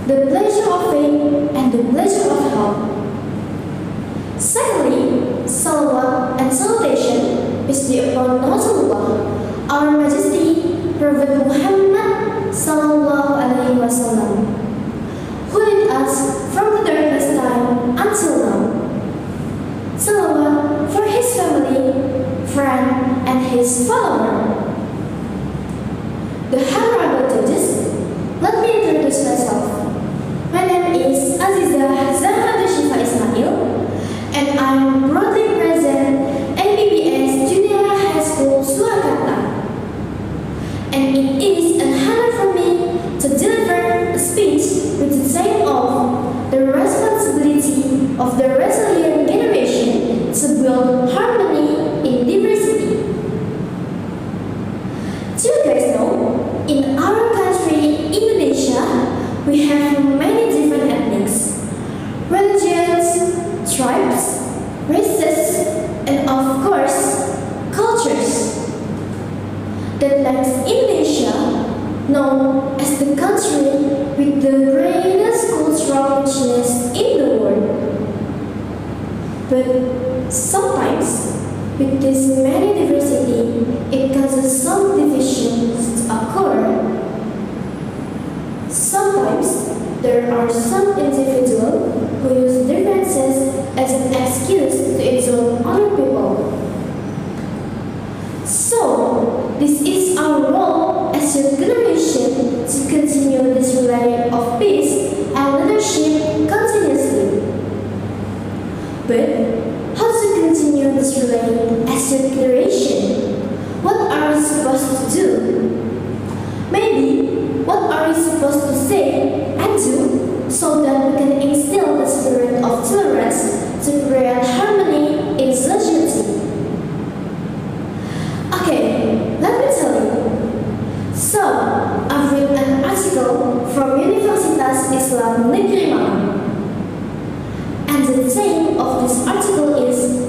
the pleasure of faith, and the pleasure of health. Secondly, salawat and salutation is be upon Rasulullah, our Majesty Prophet Muhammad Sallallahu Alaihi Wasallam, who led us from the darkest time until now. Salawat for his family, friend, and his follower. The honorable judges, let me introduce myself. My name is Aziza Zahra Shifa Ismail, and I'm proudly present ABBS Junior High School Surakarta. And it is an honor for me to deliver a speech with the title of the responsibility of the resilient generation to build harmony in diversity. Do you guys know, in our country, Indonesia, we have many different ethnics, religions, tribes, races, and of course, cultures. That makes Indonesia known as the country with the greatest cultural richness in the world. But sometimes, with this many diversity, it causes some divisions to occur. Sometimes, there are some individuals who use differences as an excuse to insult other people. So, this is our role as your generation to continue this relay of peace and leadership continuously. But, how to continue this relay as your generation? What are we supposed to do? Maybe, what are we supposed to say and do so that we can instill the spirit of tolerance to create harmony in society? Okay, let me tell you. So, I've read an article from Universitas Islam Negeri Malang. And the theme of this article is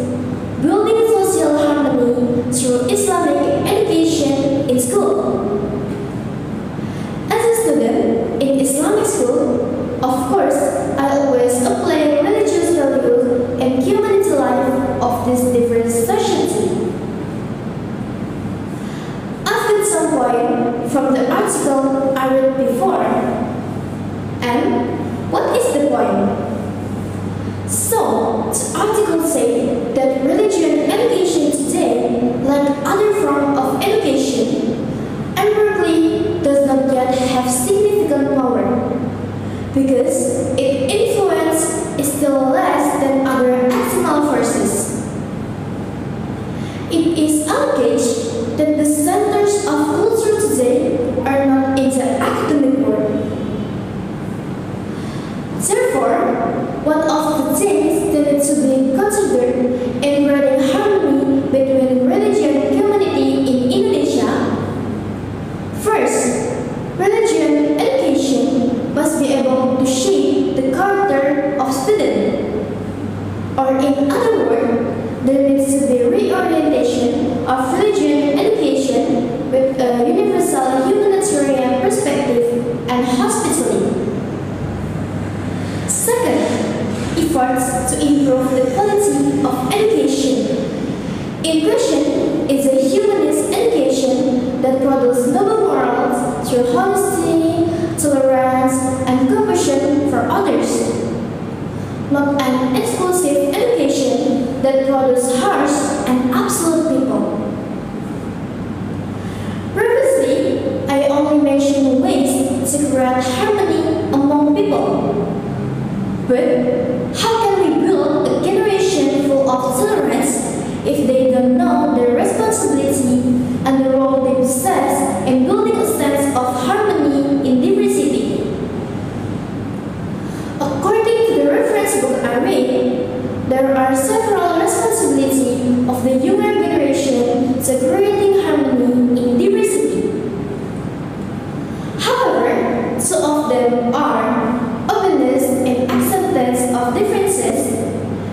Building Social Harmony Through Islamic Education in School. As a student in Islamic school, of course, I always apply religious values and humanity life of this diverse society. I've got some point from the article I read before. And what is the point? So, the article says that religion education today, like other forms of education, empirically does not yet have significant power, because its influence is still less than other external forces. It is alleged that the centers of culture today are not in the academic world. Therefore, one of the things that needs to be considered in creating harmony between religion and humanity in Indonesia. First, religion education must be able to shape the character of students. Or in other words, there needs to be reorientation of religion education with a universal humanitarian perspective and hospitality. Second, efforts to improve the quality of education. Education is a humanist education that produces noble morals through honesty, tolerance, and compassion for others. Not an exclusive education that produces harsh and absolute people. Previously, I only mentioned ways to create harmony among people. But how can we build a generation full of tolerance if they don't know their responsibility and the role they possess in building a sense of harmony in diversity? According to the reference book I read, there are several responsibilities of the younger generation to creating harmony in diversity. However, two of them are openness and acceptance of differences,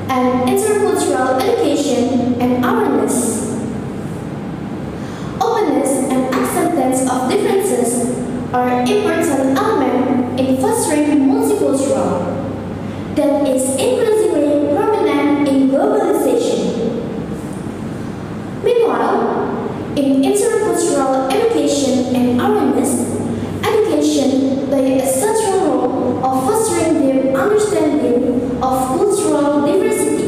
and intercultural education and awareness. Openness and acceptance of differences are important elements in fostering that is increasingly prominent in globalization. Meanwhile, in intercultural education and awareness, education plays a central role of fostering the understanding of cultural diversity.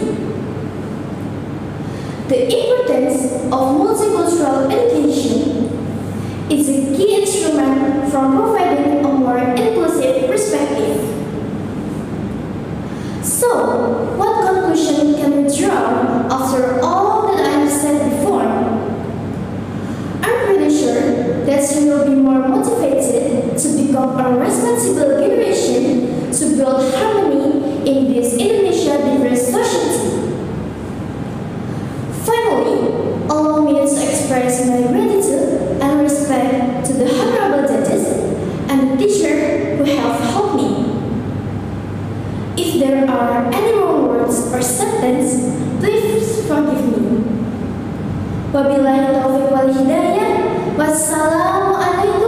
The importance of multicultural education is a key instrument for providing a more inclusive perspective. So, what conclusion can we draw after all that I have said before? I'm pretty sure that you will be more motivated to become a responsible generation to build harmony in this Indonesia diverse society. Finally, allow me to express my gratitude and respect to the honorable judges and the teacher who have helped me. If there are any wrong words or sentences, please forgive me. Wabillahi taufiq wal hidayah. Wassalamualaikum